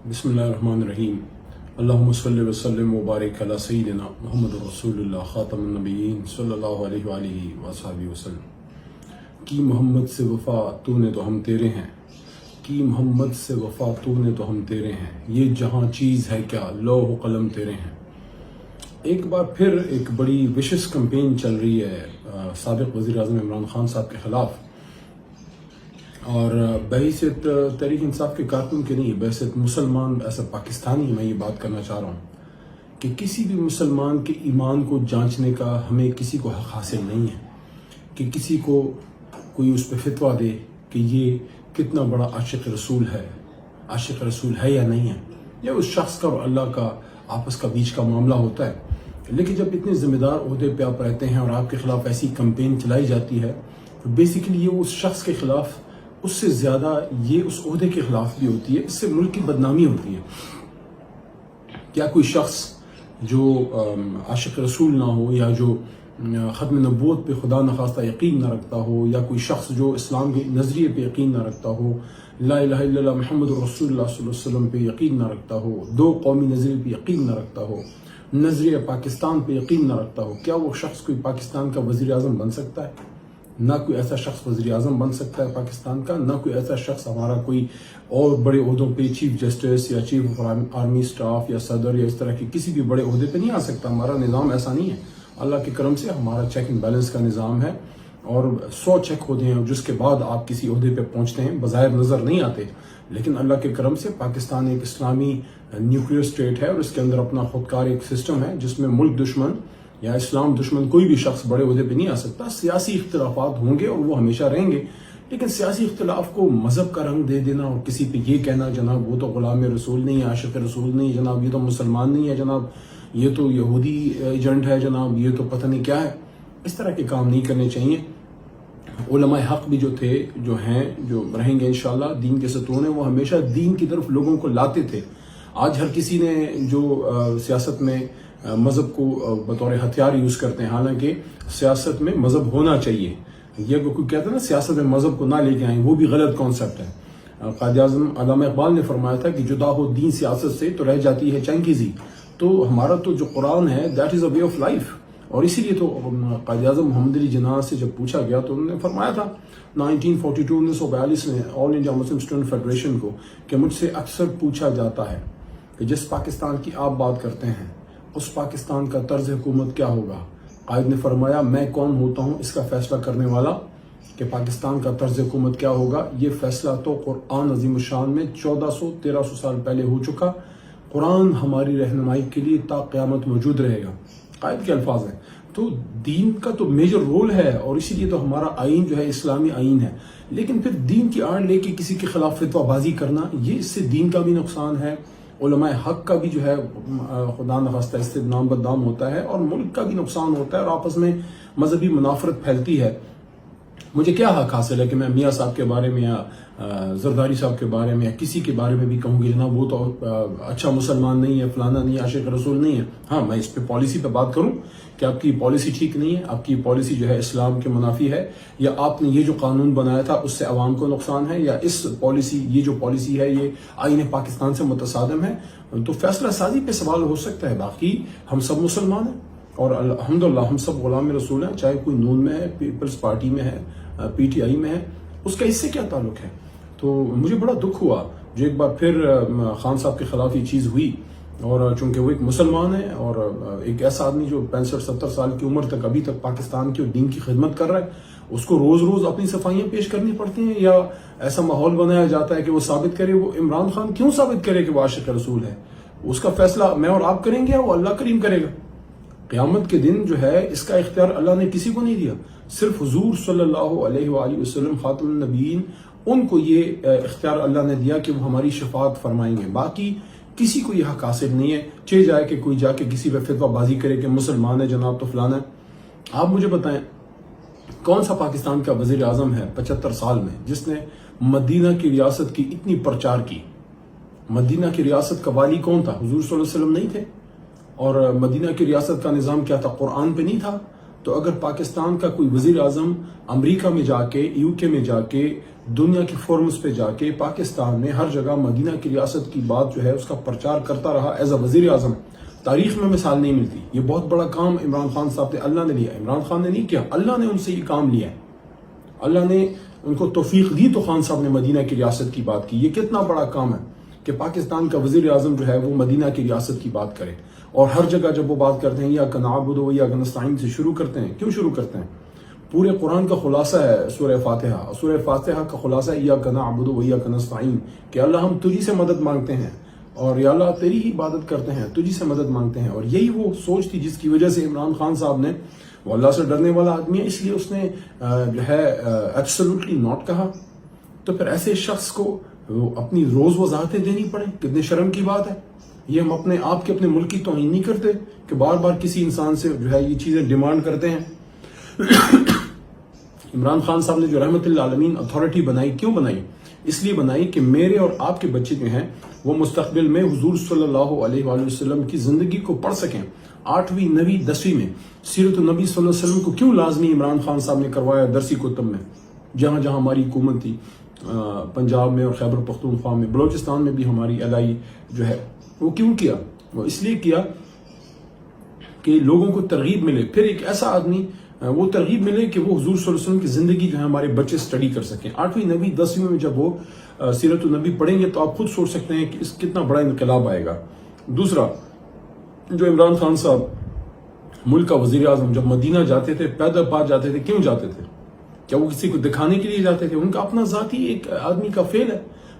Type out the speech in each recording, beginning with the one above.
بسم اللہ الرحمن الرحیم اللہم صلی وسلم وبارک علی سیدنا محمد رسول اللہ خاتم النبیین صلی اللہ علیہ وآلہ وصحبہ وسلم۔ کی محمد سے وفا تو نے تو ہم تیرے ہیں، کی محمد سے وفا تو نے تو ہم تیرے ہیں، یہ جہاں چیز ہے کیا لوح و قلم تیرے ہیں۔ ایک بار پھر ایک بڑی وشس کمپین چل رہی ہے سابق وزیر اعظم عمران خان صاحب کے خلاف، اور بحیثیت تحریک انصاف کے کارکن کے نہیں، بحیثیت مسلمان ایسا پاکستانی میں یہ بات کرنا چاہ رہا ہوں کہ کسی بھی مسلمان کے ایمان کو جانچنے کا ہمیں کسی کو حق حاصل نہیں ہے کہ کسی کو کوئی اس پہ فتویٰ دے کہ یہ کتنا بڑا عاشق رسول ہے یا نہیں ہے، یا اس شخص کا اور اللہ کا آپس کا بیچ کا معاملہ ہوتا ہے۔ لیکن جب اتنے ذمہ دار عہدے پہ آپ رہتے ہیں اور آپ کے خلاف ایسی کمپین چلائی جاتی ہے تو بیسیکلی یہ اس شخص کے خلاف اس سے زیادہ یہ اس عہدے کے خلاف بھی ہوتی ہے، اس سے ملک کی بدنامی ہوتی ہے۔ کیا کوئی شخص جو عاشق رسول نہ ہو، یا جو ختم نبوت پہ خدا نخواستہ یقین نہ رکھتا ہو، یا کوئی شخص جو اسلام کے نظریے پہ یقین نہ رکھتا ہو، لا الہ الا اللہ محمد رسول اللہ صلی اللہ علیہ وسلم پہ یقین نہ رکھتا ہو، دو قومی نظریے پہ یقین نہ رکھتا ہو، نظریہ پاکستان پہ یقین نہ رکھتا ہو، کیا وہ شخص کوئی پاکستان کا وزیر اعظم بن سکتا ہے؟ نہ کوئی ایسا شخص وزیر اعظم بن سکتا ہے پاکستان کا، نہ کوئی ایسا شخص ہمارا کوئی اور بڑے عہدوں پہ چیف جسٹس یا چیف آف آرمی اسٹاف یا صدر یا اس طرح کے کسی بھی بڑے عہدے پہ نہیں آ سکتا۔ ہمارا نظام ایسا نہیں ہے، اللہ کے کرم سے ہمارا چیک اینڈ بیلنس کا نظام ہے، اور 100 چیک ہوتے ہیں جس کے بعد آپ کسی عہدے پہ پہنچتے ہیں، بظاہر نظر نہیں آتے، لیکن اللہ کے کرم سے پاکستان ایک اسلامی نیوکلیئر اسٹیٹ ہے، اور اس کے اندر اپنا خودکار ایک سسٹم ہے جس میں ملک دشمن یا اسلام دشمن کوئی بھی شخص بڑے عہدے پہ نہیں آ سکتا۔ سیاسی اختلافات ہوں گے اور وہ ہمیشہ رہیں گے، لیکن سیاسی اختلاف کو مذہب کا رنگ دے دینا اور کسی پہ یہ کہنا جناب وہ تو غلام رسول نہیں ہے، عاشق رسول نہیں ہے جناب، یہ تو مسلمان نہیں ہے جناب، یہ تو یہودی ایجنٹ ہے جناب، یہ تو پتہ نہیں کیا ہے، اس طرح کے کام نہیں کرنے چاہیے۔ علماء حق بھی جو تھے، جو ہیں، جو رہیں گے انشاءاللہ، دین کے ستون ہیں، وہ ہمیشہ دین کی طرف لوگوں کو لاتے تھے۔ آج ہر کسی نے جو سیاست میں مذہب کو بطور ہتھیار یوز کرتے ہیں، حالانکہ سیاست میں مذہب ہونا چاہیے۔ یہ کوئی کہتا ہے نا سیاست میں مذہب کو نہ لے کے آئیں، وہ بھی غلط کانسیپٹ ہے۔ قائد اعظم علامہ اقبال نے فرمایا تھا کہ جدا ہو دین سیاست سے تو رہ جاتی ہے چنگیزی۔ تو ہمارا تو جو قرآن ہے that is a way of life, اور اسی لیے تو قائد اعظم محمد علی جناح سے جب پوچھا گیا تو انہوں نے فرمایا تھا 1942 میں آل انڈیا مسلم اسٹوڈنٹ فیڈریشن کو کہ مجھ سے اکثر پوچھا جاتا ہے کہ جس پاکستان کی آپ بات کرتے ہیں اس پاکستان کا طرز حکومت کیا ہوگا؟ قائد نے فرمایا میں کون ہوتا ہوں اس کا فیصلہ کرنے والا کہ پاکستان کا طرز حکومت کیا ہوگا؟ یہ فیصلہ تو قرآن عظیم الشان میں 1400-1300 سال پہلے ہو چکا۔ قرآن ہماری رہنمائی کے لیے تا قیامت موجود رہے گا، قائد کے الفاظ ہیں۔ تو دین کا تو میجر رول ہے، اور اسی لیے تو ہمارا آئین جو ہے اسلامی آئین ہے، لیکن پھر دین کی آڑ لے کے کسی کے خلاف فتویٰ بازی کرنا، یہ اس سے دین کا بھی نقصان ہے، علماء حق کا بھی جو ہے خدا نخواستہ اس سے نام بدنام ہوتا ہے، اور ملک کا بھی نقصان ہوتا ہے، اور آپس میں مذہبی منافرت پھیلتی ہے۔ مجھے کیا حق حاصل ہے کہ میں میاں صاحب کے بارے میں یا زرداری صاحب کے بارے میں یا کسی کے بارے میں بھی کہوں گی جناب وہ تو اچھا مسلمان نہیں ہے، فلانا نہیں ہے، عاشق رسول نہیں ہے۔ ہاں، میں اس پہ پالیسی پہ بات کروں کہ آپ کی پالیسی ٹھیک نہیں ہے، آپ کی پالیسی جو ہے اسلام کے منافی ہے، یا آپ نے یہ جو قانون بنایا تھا اس سے عوام کو نقصان ہے، یا اس پالیسی یہ جو پالیسی ہے یہ آئین پاکستان سے متصادم ہے، تو فیصلہ سازی پہ سوال ہو سکتا ہے۔ باقی ہم سب مسلمان ہیں، اور الحمدللہ ہم سب غلام رسول ہیں، چاہے کوئی نون میں ہے، پیپلز پارٹی میں ہے، پی ٹی آئی میں ہے، اس کا اس سے کیا تعلق ہے؟ تو مجھے بڑا دکھ ہوا جو ایک بار پھر خان صاحب کے خلاف یہ چیز ہوئی، اور چونکہ وہ ایک مسلمان ہے اور ایک ایسا آدمی جو 65-70 سال کی عمر تک ابھی تک پاکستان کی اور دین کی خدمت کر رہا ہے، اس کو روز روز اپنی صفائیاں پیش کرنی پڑتی ہیں، یا ایسا ماحول بنایا جاتا ہے کہ وہ ثابت کرے، وہ عمران خان کیوں ثابت کرے کہ وہ عاشق رسول ہے؟ اس کا فیصلہ میں اور آپ کریں گے یا وہ اللہ کریم کرے گا؟ قیامت کے دن جو ہے اس کا اختیار اللہ نے کسی کو نہیں دیا، صرف حضور صلی اللہ علیہ وآلہ وسلم خاتم النبیین، ان کو یہ اختیار اللہ نے دیا کہ وہ ہماری شفاعت فرمائیں گے۔ باقی کسی کو یہ حق حاصل نہیں ہے، چاہے جائے کہ کوئی جا کے کسی پہ فتویٰ بازی کرے کہ مسلمان ہے جناب تو فلانا ہے۔ آپ مجھے بتائیں کون سا پاکستان کا وزیر اعظم ہے 75 سال میں جس نے مدینہ کی ریاست کی اتنی پرچار کی؟ مدینہ کی ریاست کا والی کون تھا؟ حضور صلی اللہ علیہ وسلم نہیں تھے؟ اور مدینہ کی ریاست کا نظام کیا تھا؟ قرآن پہ نہیں تھا؟ تو اگر پاکستان کا کوئی وزیر اعظم امریکہ میں جا کے UK میں جا کے دنیا کے فورمز پہ جا کے پاکستان میں ہر جگہ مدینہ کی ریاست کی بات جو ہے اس کا پرچار کرتا رہا ایز اے وزیر اعظم، تاریخ میں مثال نہیں ملتی. یہ بہت بڑا کام عمران خان صاحب نے اللہ نے لیا. عمران خان نے نہیں کیا، اللہ نے ان سے یہ کام لیا ہے. اللہ نے ان کو توفیق دی تو خان صاحب نے مدینہ کی ریاست کی بات کی. یہ کتنا بڑا کام ہے کہ پاکستان کا وزیر اعظم جو ہے وہ مدینہ کی ریاست کی بات کرے. اور ہر جگہ جب وہ بات کرتے ہیں ایاک نعبد و ایاک نستعین سے شروع کرتے ہیں. کیوں شروع کرتے ہیں؟ پورے قرآن کا خلاصہ ہے سورہ فاتحہ. سورہ فاتحہ کا خلاصہ ہے ایاک نعبد و ایاک نستعین، کہ اللہ ہم تجھی سے مدد مانگتے ہیں اور یا اللہ تیری ہی عبادت کرتے ہیں، تجھی سے مدد مانگتے ہیں. اور یہی وہ سوچ تھی جس کی وجہ سے عمران خان صاحب نے، وہ اللہ سے ڈرنے والا آدمی ہے اس لیے اس نے جو ہے ایبسولوٹلی ناٹ کہا. تو پھر ایسے شخص کو اپنی روز وضاحتیں دینی پڑیں، کتنے شرم کی بات ہے. یہ ہم اپنے آپ کے اپنے ملک کی توہین نہیں کرتے کہ بار بار کسی انسان سے جو ہے یہ چیزیں ڈیمانڈ کرتے ہیں. عمران خان صاحب نے جو رحمت اللہ عالمین اتھارٹی بنائی، کیوں بنائی؟ اس لیے بنائی کہ میرے اور آپ کے بچے جو ہیں وہ مستقبل میں حضور صلی اللہ علیہ وآلہ وسلم کی زندگی کو پڑھ سکیں. 8ویں 9ویں 10ویں میں سیرت النبی صلی اللہ علیہ وسلم کو کیوں لازمی عمران خان صاحب نے کروایا درسی کتب میں، جہاں جہاں ہماری حکومت تھی، پنجاب میں اور خیبر پختونخوا میں، بلوچستان میں بھی ہماری الائی جو ہے وہ کیوں کیا؟ وہ اس لیے کیا کہ لوگوں کو ترغیب ملے. پھر ایک ایسا آدمی وہ ترغیب ملے کہ وہ حضور صلی اللہ علیہ وسلم کی زندگی جو ہے ہمارے بچے سٹڈی کر سکیں. 8ویں 9ویں 10ویں میں جب وہ سیرت النبی پڑھیں گے تو آپ خود سوچ سکتے ہیں کہ اس کتنا بڑا انقلاب آئے گا. دوسرا، جو عمران خان صاحب ملک کا وزیر اعظم جب مدینہ جاتے تھے، پیدل پاس جاتے تھے، کیوں جاتے تھے؟ کیا وہ کسی کو دکھانے کے لیے جاتے تھے؟ ان کا اپنا ذاتی ایک آدمی کا فعل ہے.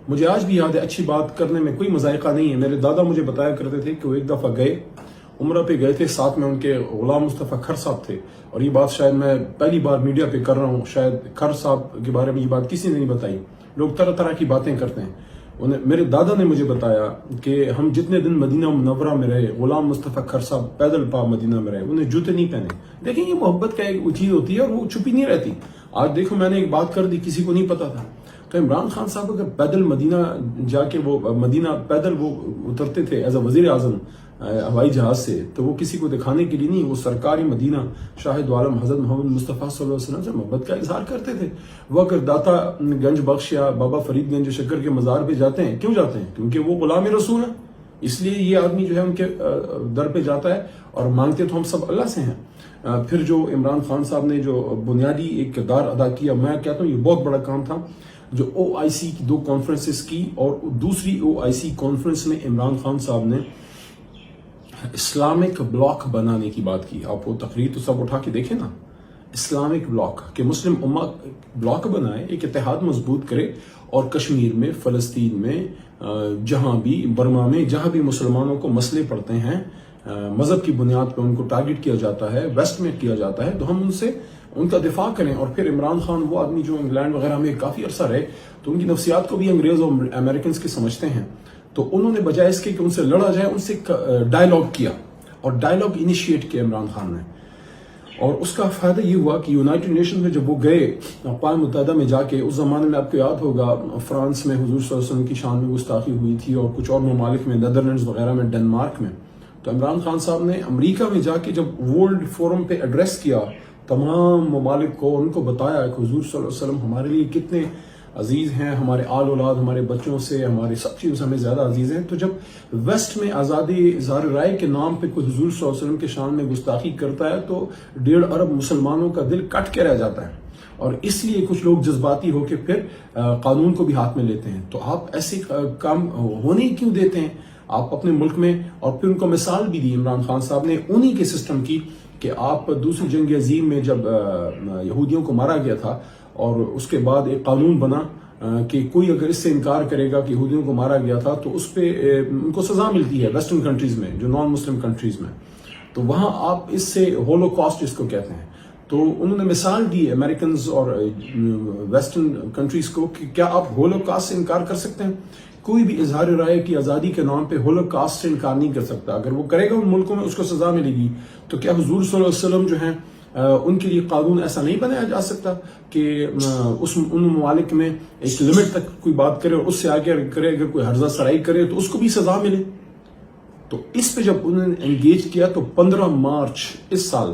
مجھے آج بھی یاد ہے، اچھی بات کرنے میں کوئی مذائقہ نہیں ہے. میرے دادا مجھے بتایا کرتے تھے کہ وہ ایک دفعہ گئے، عمرہ پہ گئے تھے، ساتھ میں ان کے غلام مصطفیٰ کھر صاحب تھے. اور یہ بات شاید میں پہلی بار میڈیا پہ کر رہا ہوں، شاید کھر صاحب کے بارے میں یہ بات کسی نے نہیں بتائی. لوگ طرح طرح کی باتیں کرتے ہیں. میرے دادا نے مجھے بتایا کہ ہم جتنے دن مدینہ منورہ میں رہے، غلام مصطفیٰ کھر صاحب پیدل پا مدینہ میں رہے، انہیں جوتے نہیں پہنے. دیکھیں یہ محبت کا ایک چیز ہوتی ہے اور وہ چھپی نہیں رہتی. آج دیکھو میں نے ایک بات کر دی، کسی کو نہیں پتا تھا. تو عمران خان صاحب اگر پیدل مدینہ جا کے وہ مدینہ پیدل وہ اترتے تھے ایز اے وزیر اعظم ہوائی جہاز سے، تو وہ کسی کو دکھانے کے لیے نہیں، وہ سرکاری مدینہ شاہد عالم حضرت محمد مصطفیٰ صلی اللہ علیہ وسلم سے محبت کا اظہار کرتے تھے. وہ اگر داتا گنج بخش یا بابا فرید گنج شکر کے مزار پہ جاتے ہیں، کیوں جاتے ہیں؟ کیونکہ وہ غلام رسول ہیں. اس لیے یہ آدمی جو ہے ان کے در پہ جاتا ہے اور مانگتے تو ہم سب اللہ سے ہیں. پھر جو عمران خان صاحب نے جو بنیادی ایک کردار ادا کیا، میں کہتا ہوں یہ بہت بڑا کام تھا. جو OIC کی 2 کانفرنسز کی اور دوسری OIC کانفرنس میں عمران خان صاحب نے اسلامک بلاک بنانے کی بات کی. آپ وہ تقریر تو سب اٹھا کے دیکھیں نا، اسلامک بلاک، کہ مسلم امہ بلاک بنائے، ایک اتحاد مضبوط کرے اور کشمیر میں، فلسطین میں، جہاں بھی برما میں جہاں بھی مسلمانوں کو مسئلے پڑتے ہیں، مذہب کی بنیاد پر ان کو ٹارگٹ کیا جاتا ہے، ویسٹ میں کیا جاتا ہے، تو ہم ان سے ان کا دفاع کریں. اور پھر عمران خان وہ آدمی جو انگلینڈ وغیرہ میں کافی عرصہ رہے، تو ان کی نفسیات کو بھی انگریز اور امریکنز کے سمجھتے ہیں. تو انہوں نے بجائے اس کے کہ ان سے لڑا جائے، ان سے ڈائیلاگ کیا اور ڈائیلاگ انیشیٹ کیا عمران خان نے. اور اس کا فائدہ یہ ہوا کہ یونائٹڈ نیشن میں جب وہ گئے، اقوام متحدہ میں جا کے، اس زمانے میں آپ کو یاد ہوگا فرانس میں حضور صلی اللہ علیہ وسلم کی شان میں گستاخی ہوئی تھی اور کچھ اور ممالک میں، نیدرلینڈز وغیرہ میں، ڈنمارک میں. تو عمران خان صاحب نے امریکہ میں جا کے جب ورلڈ فورم پہ ایڈریس کیا تمام ممالک کو، ان کو بتایا کہ حضور صلی اللہ علیہ وسلم ہمارے لیے کتنے عزیز ہیں، ہمارے آل اولاد، ہمارے بچوں سے، ہماری سب چیزوں سے ہمیں زیادہ عزیز ہیں. تو جب ویسٹ میں آزادی اظہار رائے کے نام پہ کوئی حضور صلی اللہ علیہ وسلم کے شان میں گستاخی کرتا ہے تو 1.5 ارب مسلمانوں کا دل کٹ کے رہ جاتا ہے. اور اس لیے کچھ لوگ جذباتی ہو کے پھر قانون کو بھی ہاتھ میں لیتے ہیں. تو آپ ایسے کام ہونے کیوں دیتے ہیں آپ اپنے ملک میں؟ اور پھر ان کو مثال بھی دی عمران خان صاحب نے انہی کے سسٹم کی کہ آپ دوسری جنگ عظیم میں جب یہودیوں کو مارا گیا تھا اور اس کے بعد ایک قانون بنا کہ کوئی اگر اس سے انکار کرے گا کہ یہودیوں کو مارا گیا تھا تو اس پہ ان کو سزا ملتی ہے ویسٹرن کنٹریز میں، جو نان مسلم کنٹریز میں. تو وہاں آپ اس سے ہولو کاسٹ اس کو کہتے ہیں. تو انہوں نے مثال دی امریکنز اور ویسٹرن کنٹریز کو کہ کیا آپ ہولو کاسٹ سے انکار کر سکتے ہیں؟ کوئی بھی اظہار رائے کی آزادی کے نام پہ ہولو کاسٹ سے انکار نہیں کر سکتا. اگر وہ کرے گا ان ملکوں میں اس کو سزا ملے گی. تو کیا حضور صلی اللہ علیہ وسلم جو ہیں ان کے لیے قانون ایسا نہیں بنایا جا سکتا کہ ان ممالک میں ایک لمٹ تک کوئی بات کرے اور اس سے آگے کرے، اگر کوئی ہرزہ سرائی کرے تو اس کو بھی سزا ملے؟ تو اس پہ جب انہوں نے انگیج کیا تو 15 مارچ اس سال